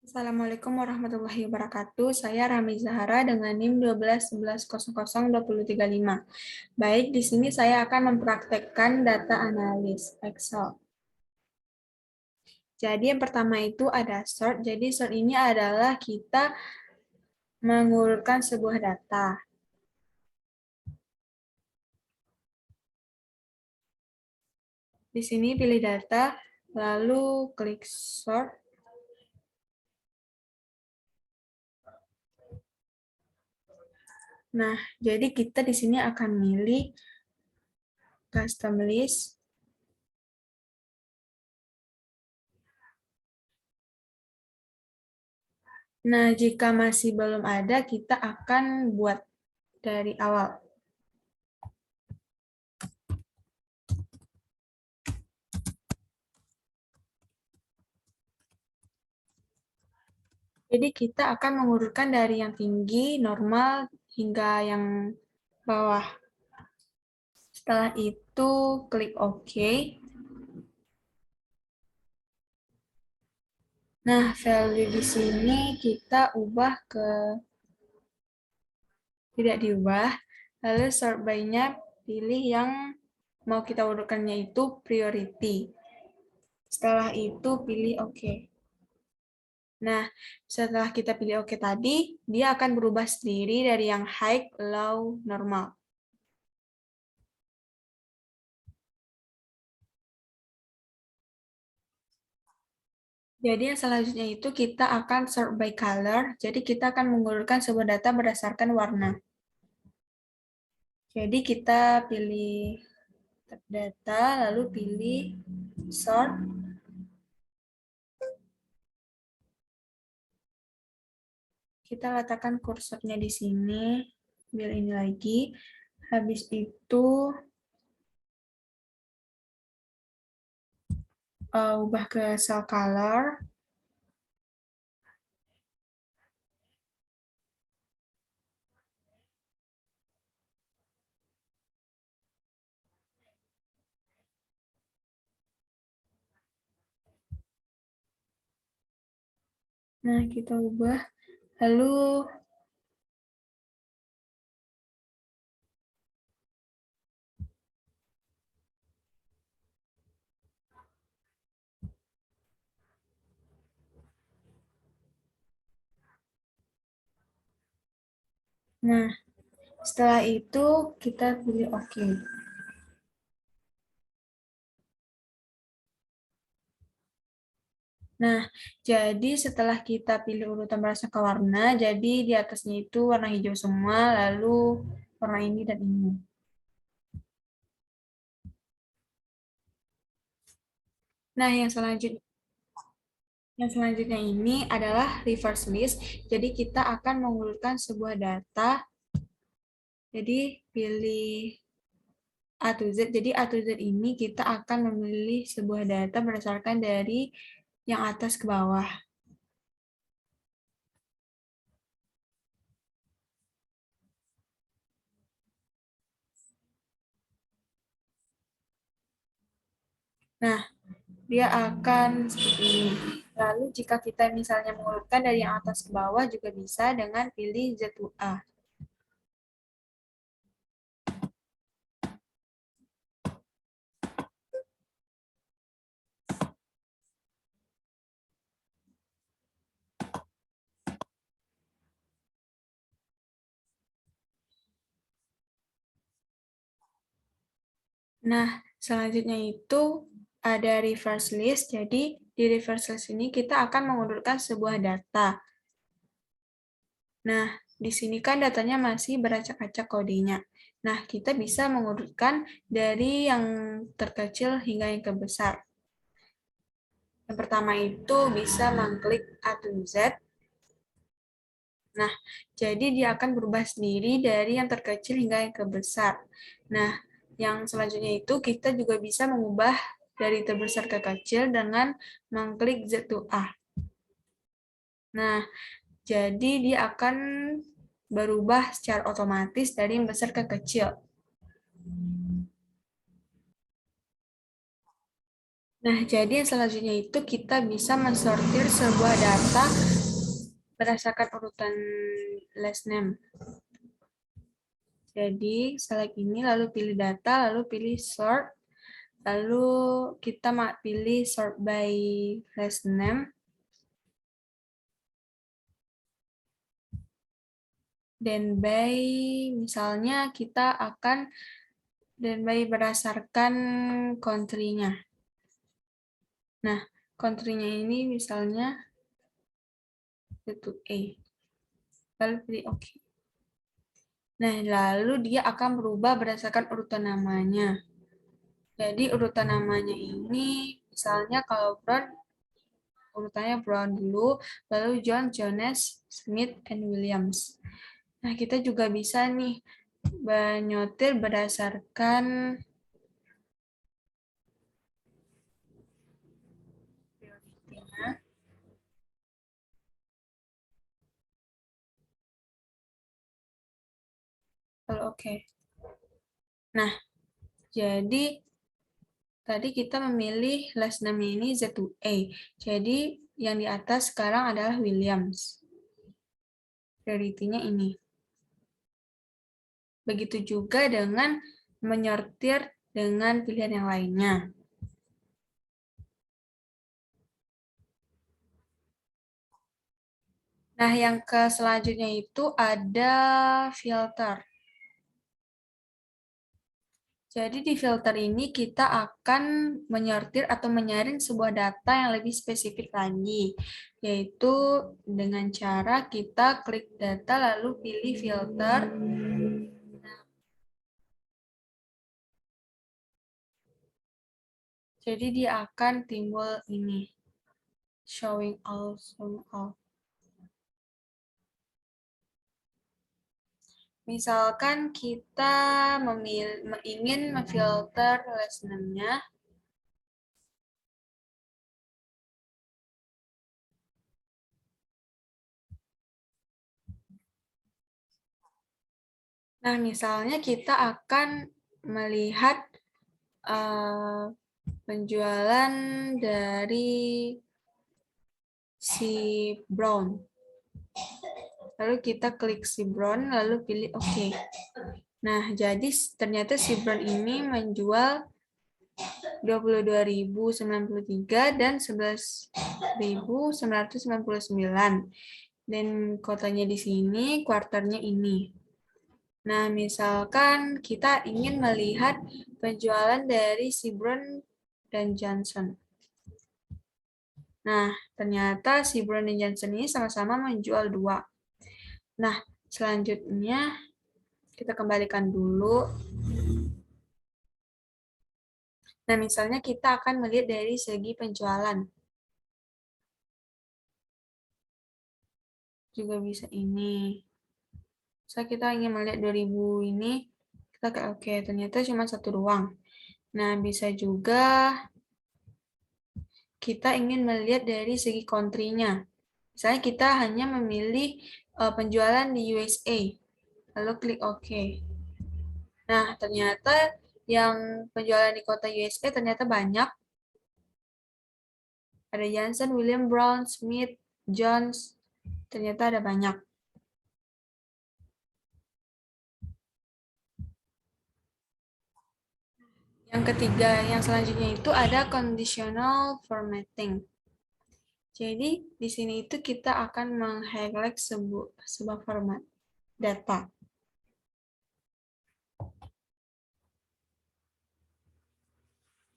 Assalamualaikum warahmatullahi wabarakatuh. Saya Rami Zahara dengan NIM 12.11.00.2035. Baik, di sini saya akan mempraktekkan data analis Excel. Jadi yang pertama itu ada sort. Jadi sort ini adalah kita mengurutkan sebuah data. Di sini pilih data, lalu klik sort. Nah, jadi kita di sini akan milih custom list. Nah, jika masih belum ada, kita akan buat dari awal. Jadi kita akan mengurutkan dari yang tinggi, normal, hingga yang bawah. Setelah itu, klik OK. Nah, value di sini kita ubah ke tidak diubah. Lalu sort by-nya pilih yang mau kita urutkannya itu priority. Setelah itu pilih OK. Nah, setelah kita pilih OK tadi, dia akan berubah sendiri dari yang high, low, normal. Jadi yang selanjutnya itu kita akan sort by color. Jadi kita akan mengurutkan sebuah data berdasarkan warna. Jadi kita pilih data, lalu pilih sort. Kita letakkan kursornya di sini, biar ini lagi. Habis itu ubah ke cell color. Nah, kita ubah. Lalu nah, setelah itu kita pilih OK. Nah, jadi setelah kita pilih urutan berdasarkan warna, jadi di atasnya itu warna hijau semua, lalu warna ini dan ini. Nah, yang selanjutnya ini adalah reverse list. Jadi kita akan mengurutkan sebuah data. Jadi pilih A to Z. Jadi A to Z ini kita akan memilih sebuah data berdasarkan dari yang atas ke bawah. Nah, dia akan seperti ini. Lalu jika kita misalnya mengurutkan dari yang atas ke bawah juga bisa dengan pilih Z2A. Nah, selanjutnya itu ada reverse list. Jadi di reverse list ini kita akan mengurutkan sebuah data. Nah, di sini kan datanya masih beracak-acak kodenya. Nah, kita bisa mengurutkan dari yang terkecil hingga yang terbesar. Yang pertama itu bisa mengklik A to Z. Nah, jadi dia akan berubah sendiri dari yang terkecil hingga yang terbesar. Nah, yang selanjutnya itu kita juga bisa mengubah dari terbesar ke kecil dengan mengklik Z to A. Nah, jadi dia akan berubah secara otomatis dari yang besar ke kecil. Nah, jadi yang selanjutnya itu kita bisa mensortir sebuah data berdasarkan urutan last name. Jadi, select ini, lalu pilih data, lalu pilih sort, lalu kita pilih sort by last name, dan by, misalnya kita akan dan by berdasarkan country-nya. Nah, country-nya ini misalnya itu A. Lalu pilih OK. Nah, lalu dia akan berubah berdasarkan urutan namanya. Jadi urutan namanya ini, misalnya kalau Brown, urutannya Brown dulu, lalu John, Jones, Smith, and Williams. Nah, kita juga bisa nih menyortir berdasarkan prioritinya. Lalu oke. Nah, jadi tadi kita memilih last name ini Z2A. Jadi yang di atas sekarang adalah Williams. Prioritinya ini. Begitu juga dengan menyortir dengan pilihan yang lainnya. Nah, yang ke selanjutnya itu ada filter. Jadi di filter ini kita akan menyortir atau menyaring sebuah data yang lebih spesifik lagi, yaitu dengan cara kita klik data lalu pilih filter. Jadi dia akan timbul ini, showing all, showing all. Misalkan kita ingin memfilter last name-nya, nah, misalnya kita akan melihat penjualan dari si Brown. Lalu kita klik si Brown, lalu pilih OK. Nah, jadi ternyata si Brown ini menjual 22.093 dan 11.999. Dan kotanya di sini, kuarternya ini. Nah, misalkan kita ingin melihat penjualan dari si Brown dan Johnson. Nah, ternyata si Brown dan Johnson ini sama-sama menjual 2. Nah, selanjutnya kita kembalikan dulu. Nah, misalnya kita akan melihat dari segi penjualan. Juga bisa ini. So, kita ingin melihat 2000 ini, kita kayak oke, ternyata cuma satu doang. Nah, bisa juga kita ingin melihat dari segi country-nya. Misalnya kita hanya memilih penjualan di USA, lalu klik OK. Nah, ternyata yang penjualan di kota USA ternyata banyak. Ada Johnson, William Brown, Smith, Jones, ternyata ada banyak. Yang ketiga, yang selanjutnya itu ada conditional formatting. Jadi, di sini itu kita akan meng-highlight sebuah format data.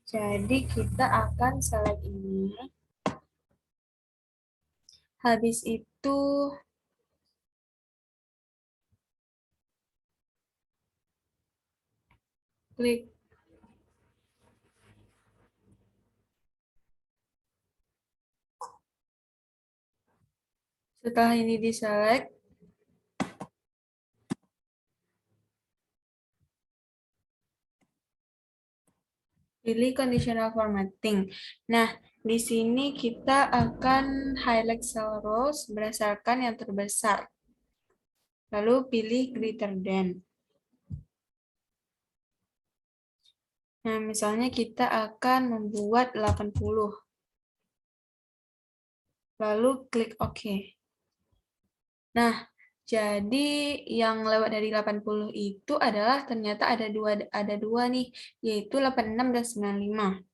Jadi, kita akan select ini. Habis itu, klik setelah ini di-select, pilih conditional formatting. Nah, di sini kita akan highlight cell rows berdasarkan yang terbesar. Lalu pilih greater than. Nah, misalnya kita akan membuat 80. Lalu klik OK. Nah, jadi yang lewat dari 80 itu adalah ternyata ada dua nih, yaitu 86 dan 95.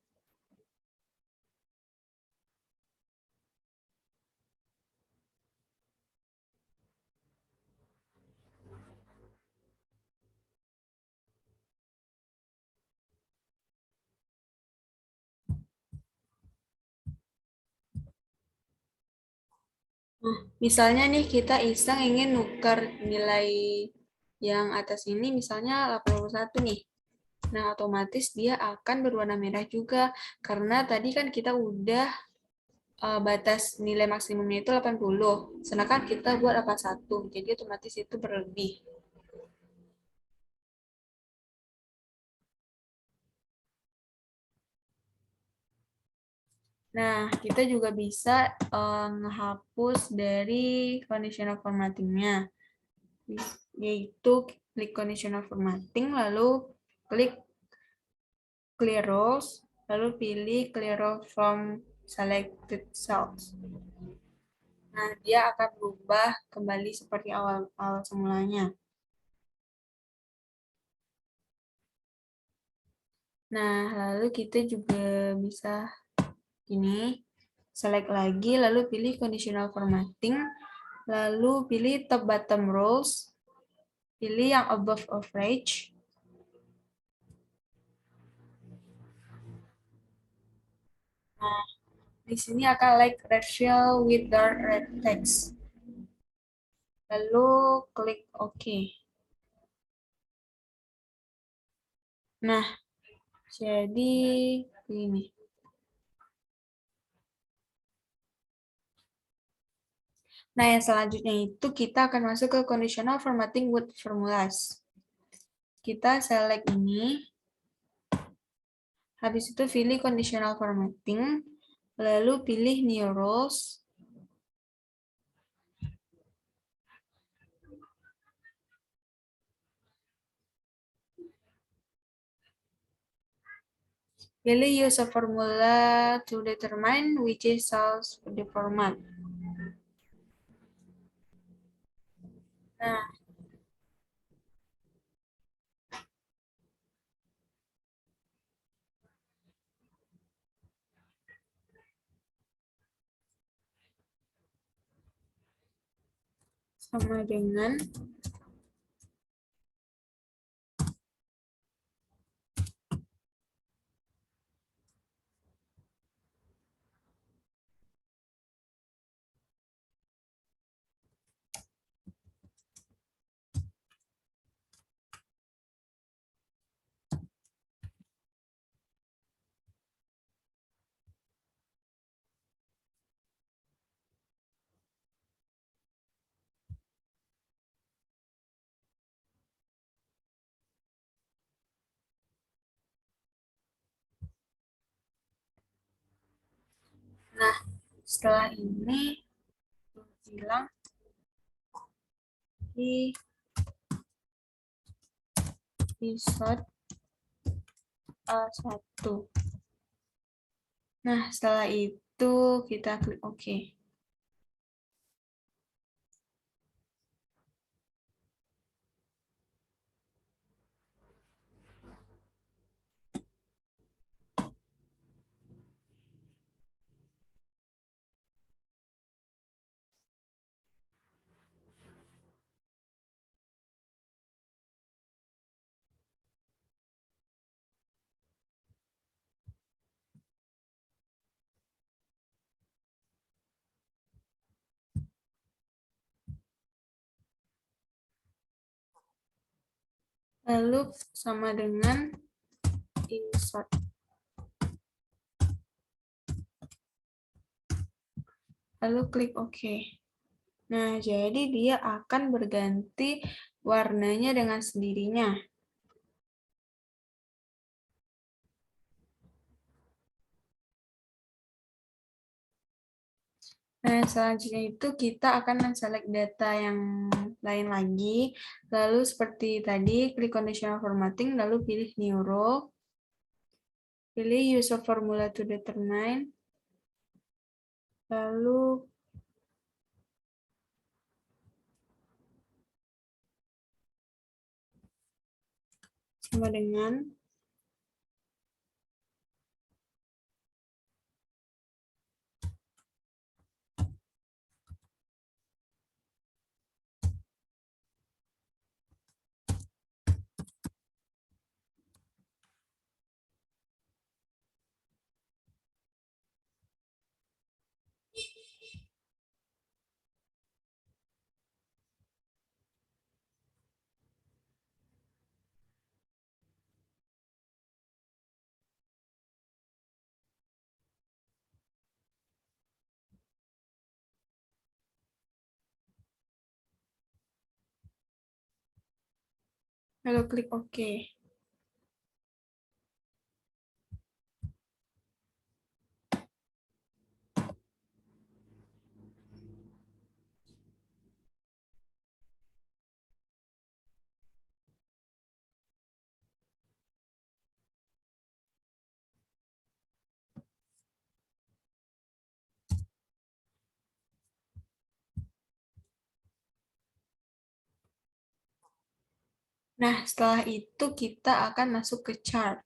Nah, misalnya nih kita iseng ingin nukar nilai yang atas ini misalnya 81 nih. Nah, otomatis dia akan berwarna merah juga karena tadi kan kita udah batas nilai maksimumnya itu 80. Sedangkan kita buat 81. Jadi otomatis itu berlebih. Nah, kita juga bisa menghapus dari conditional formatting-nya, yaitu klik conditional formatting, lalu klik clear rows, lalu pilih clear row from selected cells. Nah, dia akan berubah kembali seperti awal semulanya. Nah, lalu kita juga bisa ini, select lagi, lalu pilih conditional formatting, lalu pilih top bottom rows, pilih yang above average. Nah, di sini akan like red fill with dark red text. Lalu klik OK. Nah, jadi ini. Nah, yang selanjutnya itu kita akan masuk ke conditional formatting with formulas. Kita select ini, habis itu pilih conditional formatting, lalu pilih new rows, pilih use a formula to determine which cells the format. Nah, sama dengan nah, setelah ini bilang di episode A1. Nah, setelah itu kita klik OK. Lalu sama dengan insert. Lalu klik OK. Nah, jadi dia akan berganti warnanya dengan sendirinya. Nah, selanjutnya itu kita akan men-select data yang lain lagi. Lalu seperti tadi, klik conditional formatting, lalu pilih new row. Pilih use a formula to determine. Lalu sama dengan lalu klik OK. Nah, setelah itu kita akan masuk ke chart.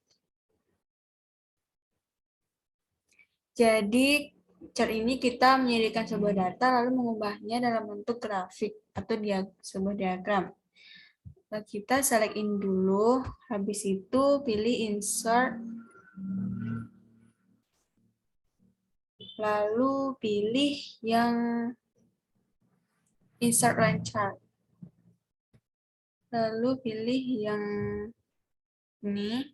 Jadi, chart ini kita menyediakan sebuah data lalu mengubahnya dalam bentuk grafik atau sebuah diagram. Nah, kita select in dulu, habis itu pilih insert, lalu pilih yang insert line chart. Lalu pilih yang ini.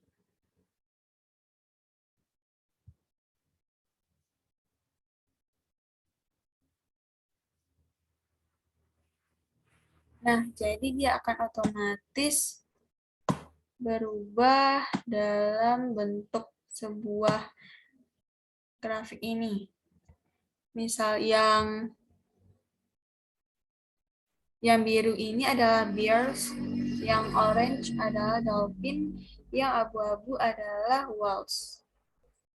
Nah, jadi dia akan otomatis berubah dalam bentuk sebuah grafik ini. Misal yang biru ini adalah bears, yang orange adalah dolphin, yang abu-abu adalah whales.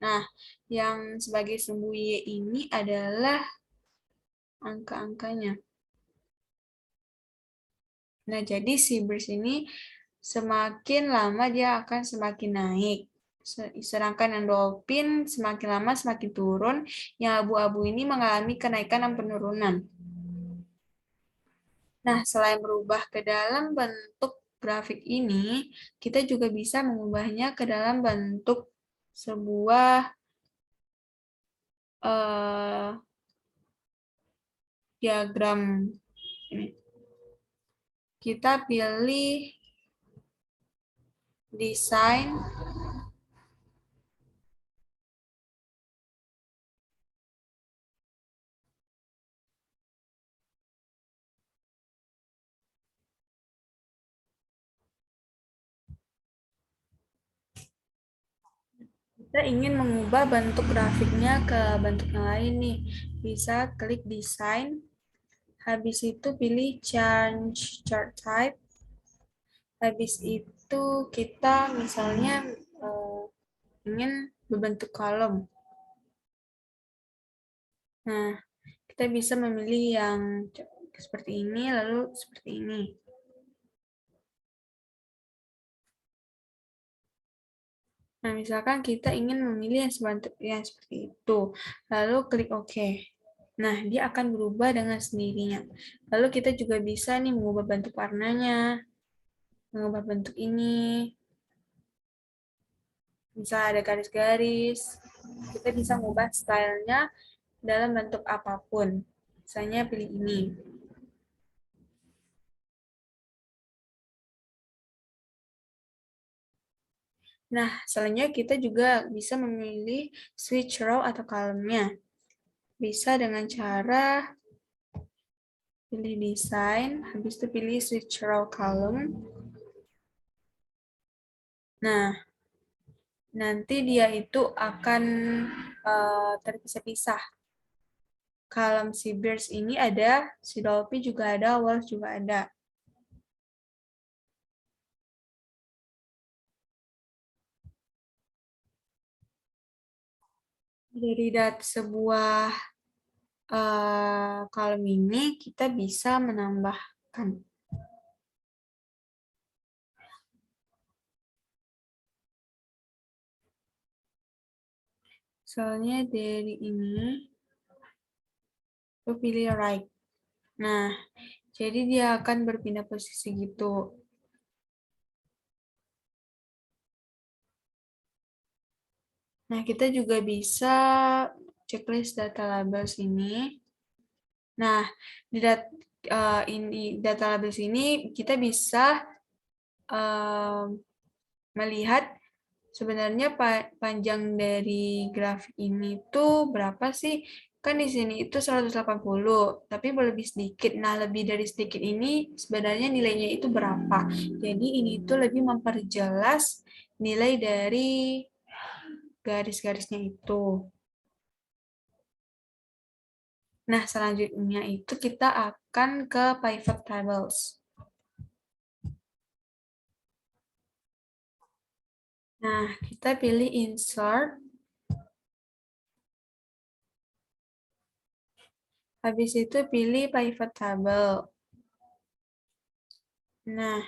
Nah, yang sebagai sumbu Y ini adalah angka-angkanya. Nah, jadi si bears ini semakin lama dia akan semakin naik. Sedangkan yang dolphin semakin lama semakin turun, yang abu-abu ini mengalami kenaikan dan penurunan. Nah, selain berubah ke dalam bentuk grafik ini, kita juga bisa mengubahnya ke dalam bentuk sebuah diagram ini. Kita pilih desain, kita ingin mengubah bentuk grafiknya ke bentuk yang lain nih. Bisa klik desain, habis itu pilih change chart type, habis itu kita misalnya ingin berbentuk kolom. Nah, kita bisa memilih yang seperti ini, lalu seperti ini. Nah, misalkan kita ingin memilih yang seperti itu, lalu klik OK. Nah, dia akan berubah dengan sendirinya. Lalu kita juga bisa nih mengubah bentuk warnanya, mengubah bentuk ini. Misal ada garis-garis, kita bisa mengubah stylenya dalam bentuk apapun. Misalnya pilih ini. Nah, selanjutnya kita juga bisa memilih switch row atau column-nya. Bisa dengan cara pilih desain, habis itu pilih switch row column. Nah, nanti dia itu akan terpisah-pisah. Column si bears ini ada, si dolphin juga ada, whales juga ada. Dari sebuah column ini kita bisa menambahkan. Misalnya dari ini, lu pilih right. Nah, jadi dia akan berpindah posisi gitu. Nah, kita juga bisa checklist data label sini. Nah, di data label sini kita bisa melihat sebenarnya panjang dari grafik ini tuh berapa sih? Kan di sini itu 180, tapi lebih sedikit. Nah, lebih dari sedikit ini sebenarnya nilainya itu berapa? Jadi ini tuh lebih memperjelas nilai dari garis-garisnya itu. Nah, selanjutnya itu kita akan ke pivot tables. Nah, kita pilih insert. Habis itu pilih pivot table. Nah,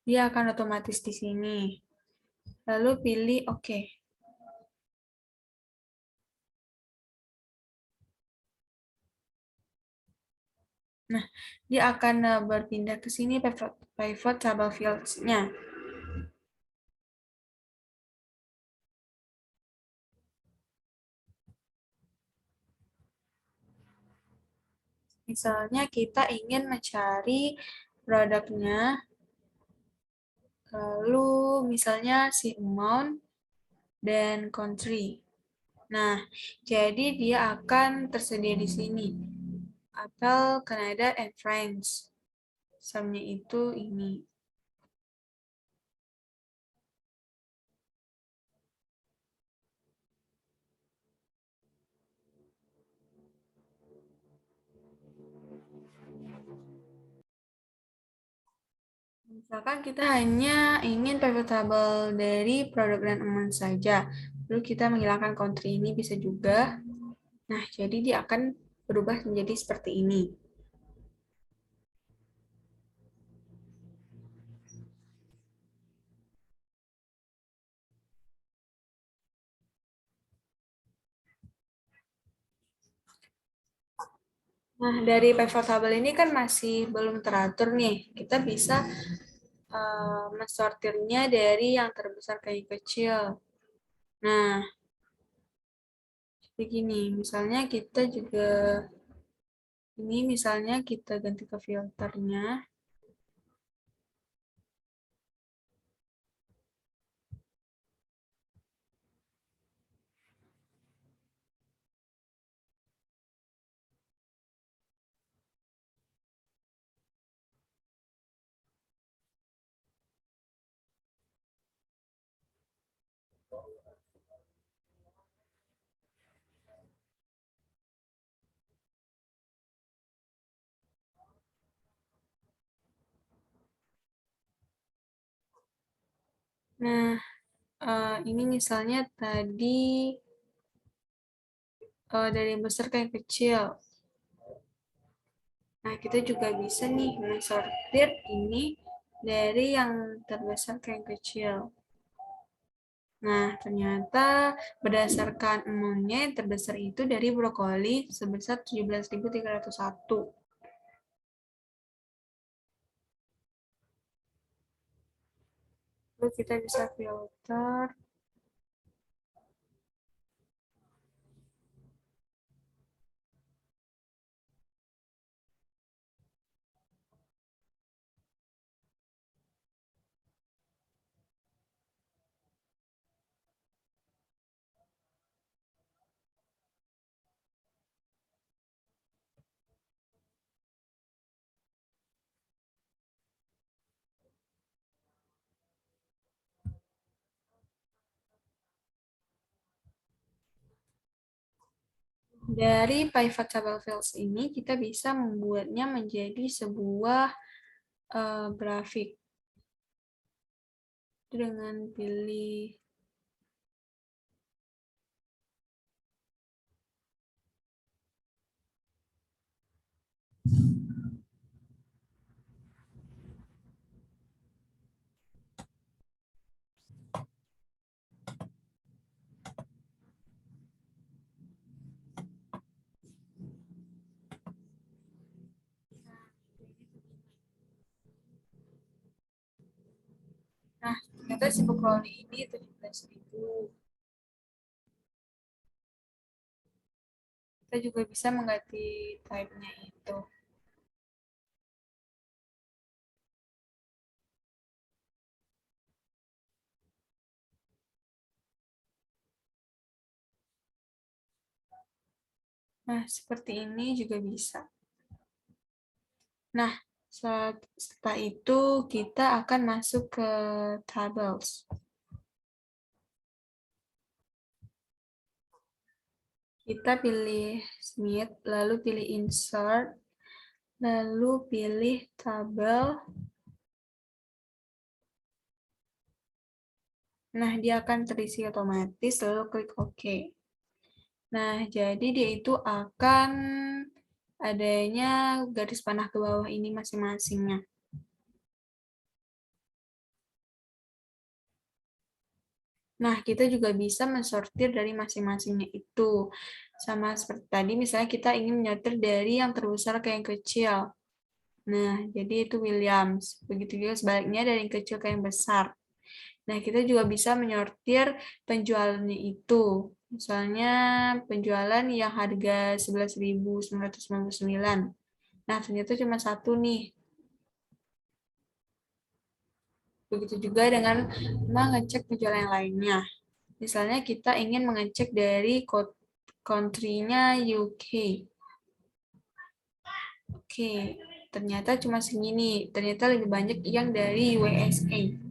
dia akan otomatis di sini. Lalu pilih OK. Nah, dia akan berpindah ke sini pivot table fields-nya. Misalnya kita ingin mencari produknya, lalu misalnya si amount dan country. Nah, jadi dia akan tersedia di sini. Apple, Canada, and France. Sumnya itu ini. Misalkan kita hanya ingin pivot table dari produk dan aman saja. Lalu kita menghilangkan country ini bisa juga. Nah, jadi dia akan berubah menjadi seperti ini. Nah, dari pivot table ini kan masih belum teratur nih. Kita bisa mensortirnya dari yang terbesar ke yang kecil. Nah, begini, misalnya kita juga, ini misalnya kita ganti ke filternya. Nah, ini misalnya tadi dari yang besar ke yang kecil. Nah, kita juga bisa nih mensortir ini dari yang terbesar ke yang kecil. Nah, ternyata berdasarkan amount-nya yang terbesar itu dari brokoli sebesar 17.301. Lalu kita bisa filter. Dari pivot table fields ini, kita bisa membuatnya menjadi sebuah grafik. Dengan pilih si Bukroli ini 17.000. Kita juga bisa mengganti type-nya itu. Nah, seperti ini juga bisa. Nah, setelah itu kita akan masuk ke tables. Kita pilih Smith, lalu pilih Insert, lalu pilih Tabel. Nah, dia akan terisi otomatis, lalu klik OK. Nah, jadi dia itu akan adanya garis panah ke bawah ini masing-masingnya. Nah, kita juga bisa mensortir dari masing-masingnya itu. Sama seperti tadi, misalnya kita ingin menyortir dari yang terbesar ke yang kecil. Nah, jadi itu Williams. Begitu juga sebaliknya dari yang kecil ke yang besar. Nah, kita juga bisa menyortir penjualannya itu. Misalnya penjualan yang harga 11.999. Nah, ternyata cuma satu nih. Begitu juga dengan mengecek penjualan yang lainnya. Misalnya kita ingin mengecek dari country-nya UK. Oke, ternyata cuma segini. Ternyata lebih banyak yang dari USA.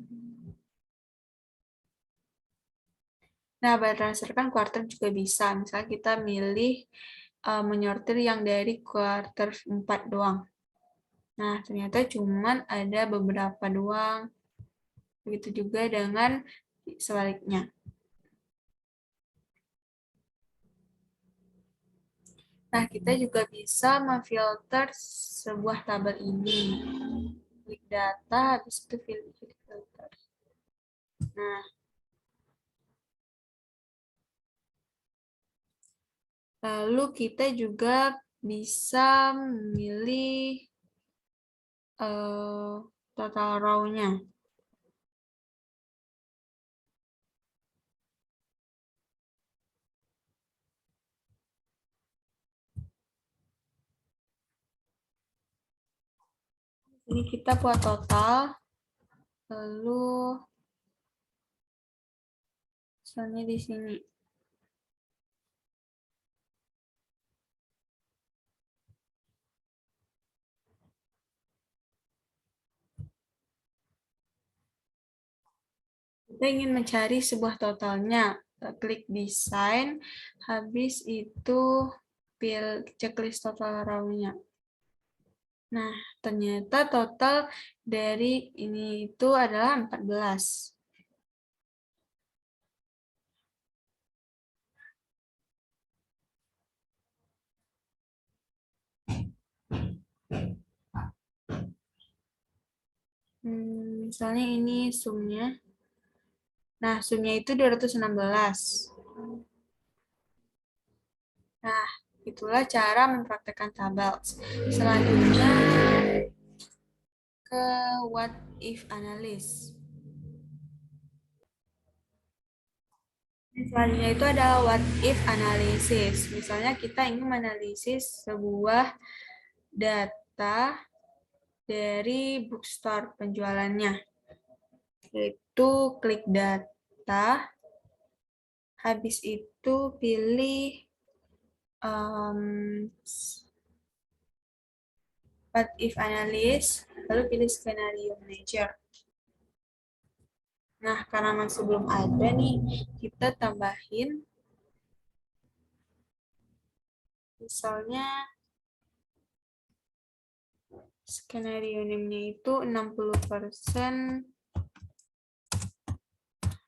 Nah, berdasarkan quarter juga bisa. Misalnya kita milih menyortir yang dari quarter 4 doang. Nah, ternyata cuman ada beberapa doang. Begitu juga dengan sebaliknya. Nah, kita juga bisa memfilter sebuah tabel ini. Klik data, habis itu filter. Nah, lalu kita juga bisa memilih total row-nya. Ini kita buat total, lalu misalnya di sini. Kita ingin mencari sebuah totalnya. Klik desain, habis itu pilih checklist total row-nya. Nah, ternyata total dari ini itu adalah 14. Misalnya ini sumnya. Nah, sumnya itu 216. Nah, itulah cara mempraktekkan tabel. Selanjutnya ke what if analysis. Selanjutnya itu adalah what if analysis. Misalnya kita ingin menganalisis sebuah data dari bookstore penjualannya. Yaitu klik data, habis itu pilih what if analysis, lalu pilih scenario manager. Nah, karena masih belum ada nih, kita tambahin misalnya skenario name-nya itu 60%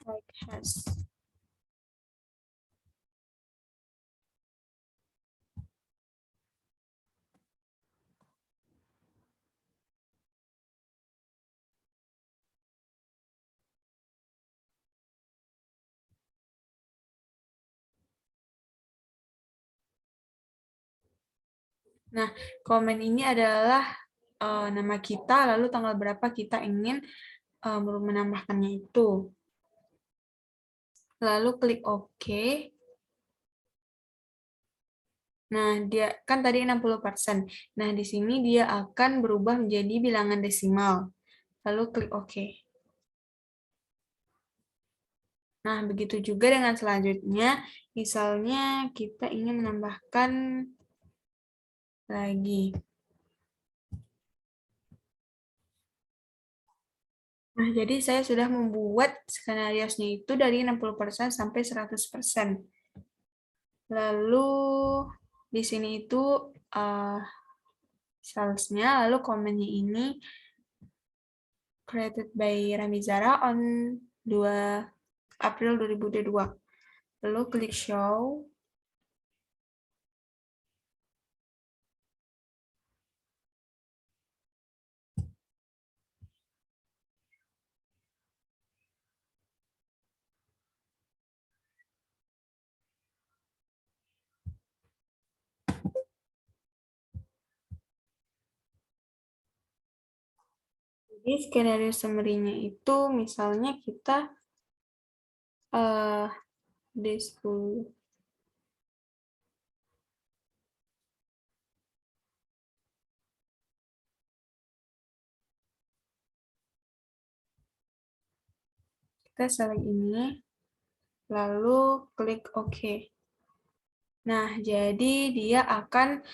like has. Nah, komen ini adalah nama kita, lalu tanggal berapa kita ingin menambahkannya itu. lalu klik OK. Nah, dia kan tadi 60%. Nah, di sini dia akan berubah menjadi bilangan desimal. Lalu klik OK. Nah, begitu juga dengan selanjutnya. Misalnya kita ingin menambahkan lagi. Nah, jadi saya sudah membuat skenario-nya itu dari 60% sampai 100%. Lalu di sini itu uh, salesnya, lalu komennya ini created by Ramizara on 2 April 2022. Lalu klik show. Jadi skenario summary-nya itu misalnya kita uh, D10. Kita select ini, lalu klik OK. Nah, jadi dia akan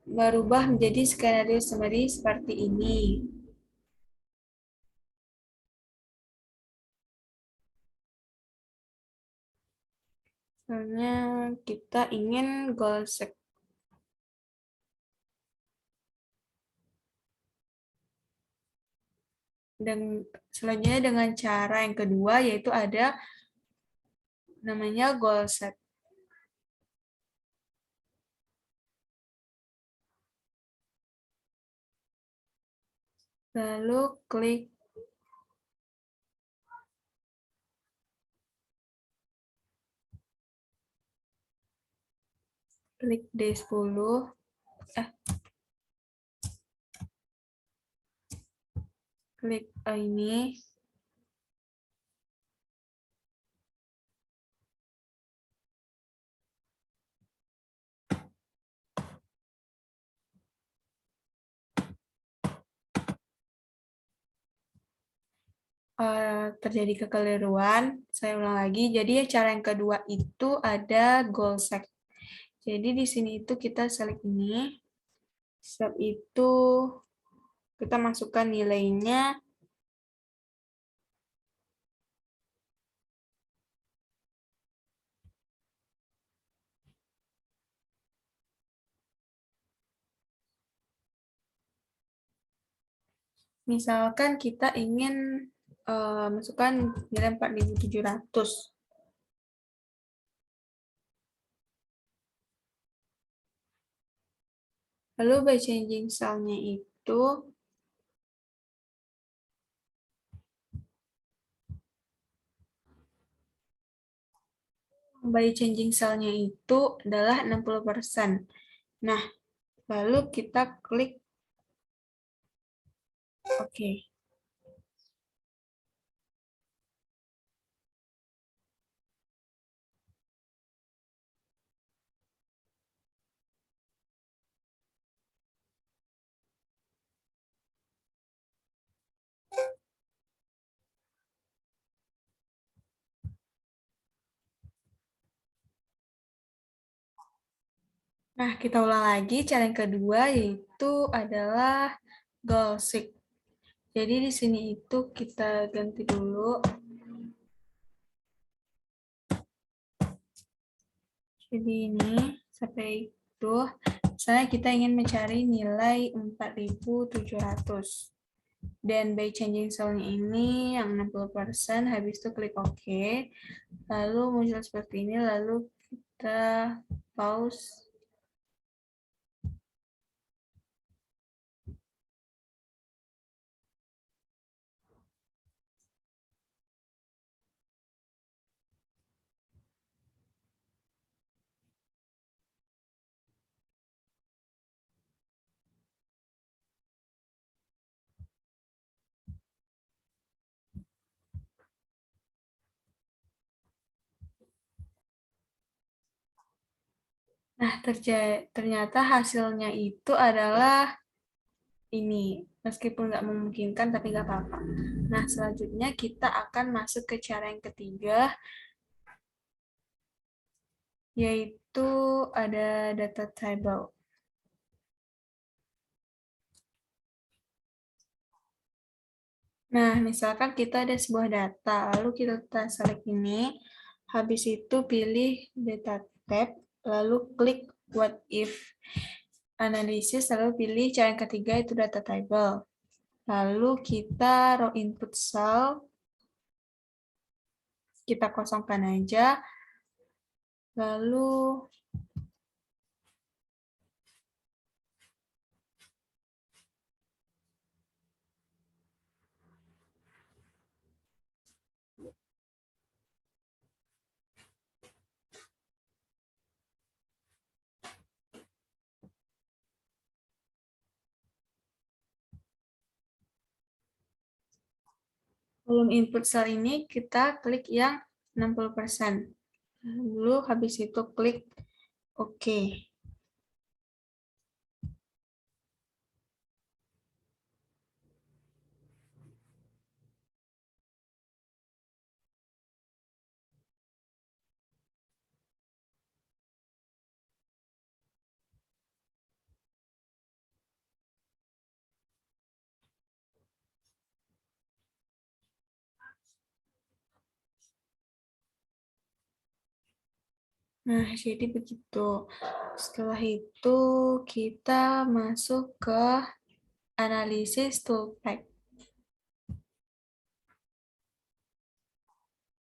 berubah menjadi skenario summary seperti ini. Misalnya kita ingin goal set. Dan selanjutnya dengan cara yang kedua yaitu ada namanya goal set. Lalu klik D10. Klik ini. Terjadi kekeliruan. Saya ulang lagi. Jadi cara yang kedua itu ada goal set. Jadi di sini itu kita select ini. Setelah itu kita masukkan nilainya. Misalkan kita ingin masukkan nilai 4.700. Lalu by changing cell-nya itu adalah 60%. Nah, lalu kita klik OK. Nah, kita ulang lagi. Cara yang kedua yaitu adalah goal seek. Jadi di sini itu kita ganti dulu. Jadi ini sampai itu. Misalnya kita ingin mencari nilai 4.700. Dan by changing cell-nya ini yang 60%, habis itu klik OK. Lalu muncul seperti ini, lalu kita pause. Nah, ternyata hasilnya itu adalah ini. Meskipun nggak memungkinkan, tapi nggak apa-apa. Nah, selanjutnya kita akan masuk ke cara yang ketiga, yaitu ada data table. Nah, misalkan kita ada sebuah data, lalu kita select ini, habis itu pilih data tab, lalu klik what if analisis, lalu pilih cara yang ketiga itu data table. Lalu kita raw input cell, kita kosongkan aja, lalu kolom input cell ini kita klik yang 60%. Lalu habis itu klik OK. Nah, jadi begitu. Setelah itu kita masuk ke analisis toolpath.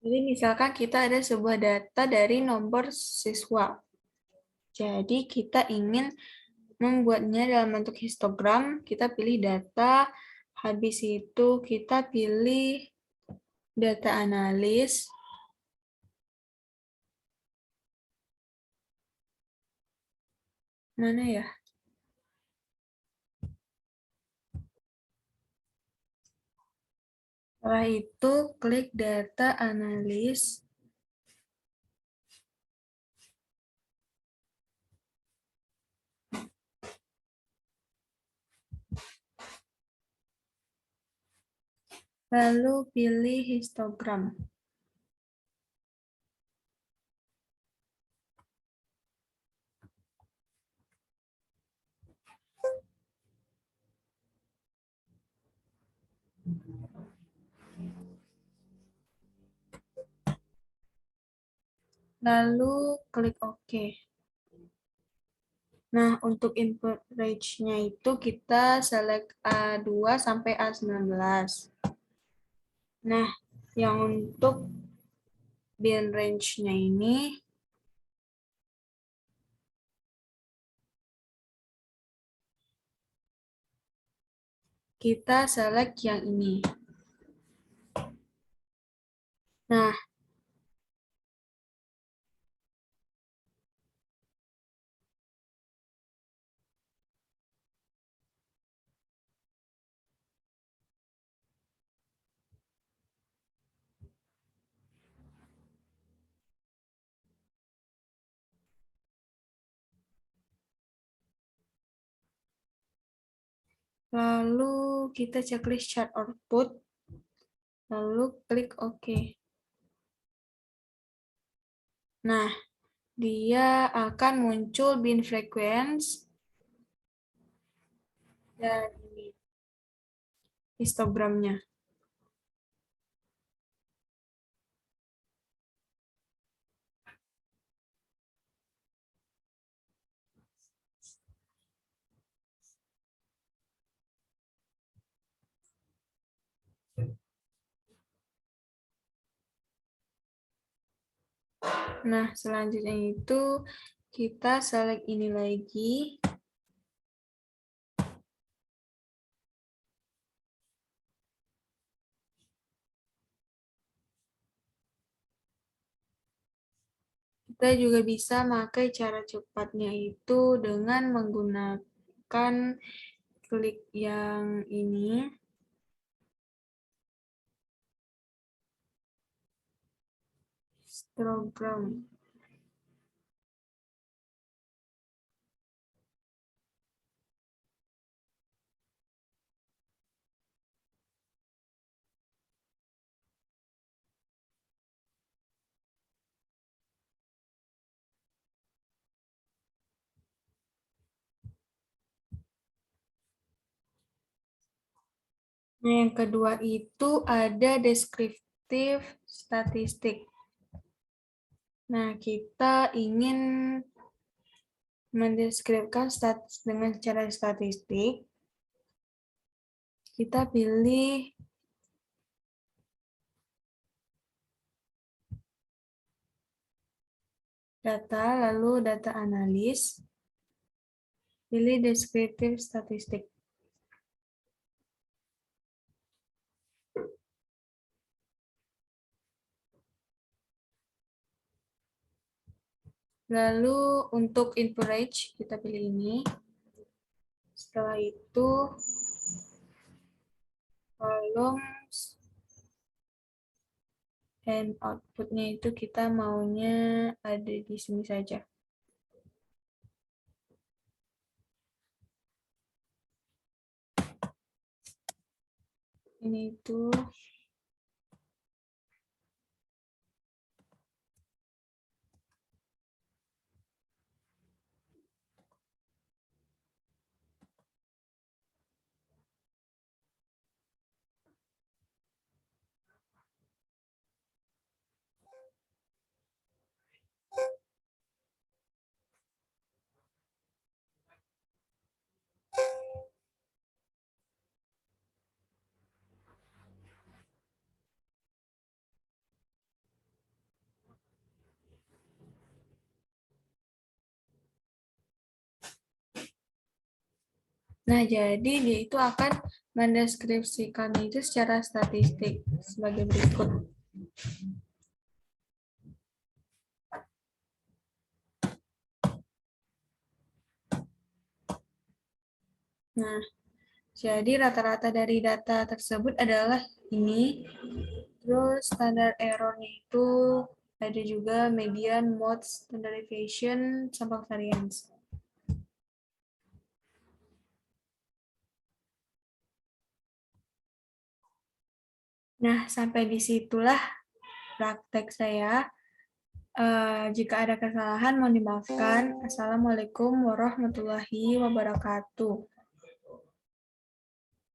Jadi misalkan kita ada sebuah data dari nomor siswa. Jadi kita ingin membuatnya dalam bentuk histogram, kita pilih data, habis itu kita pilih data analis, mana ya? Setelah itu klik data analis, lalu pilih histogram. Lalu klik OK. Nah, untuk input range-nya itu kita select A2 sampai A19. Nah, yang untuk bin range-nya ini kita select yang ini. Nah, lalu kita checklist chart output, lalu klik OK. Nah, dia akan muncul bin frequency dan histogramnya. Nah, selanjutnya itu kita select ini lagi. Kita juga bisa pakai cara cepatnya itu dengan menggunakan klik yang ini. Histogram. Nah, yang kedua itu ada deskriptif statistik. Nah, kita ingin mendeskripsikan dengan cara statistik. Kita pilih data, lalu data analis, pilih deskriptif statistik. Lalu untuk input range, kita pilih ini. Setelah itu, columns and output-nya itu kita maunya ada di sini saja. Ini itu nah, jadi dia itu akan mendeskripsikan itu secara statistik sebagai berikut. Nah, jadi rata-rata dari data tersebut adalah ini. Terus standar error-nya itu ada juga median, mode, standard deviation, sama variance. Nah, sampai disitulah praktek saya. Jika ada kesalahan, mohon dimaafkan. Assalamualaikum warahmatullahi wabarakatuh.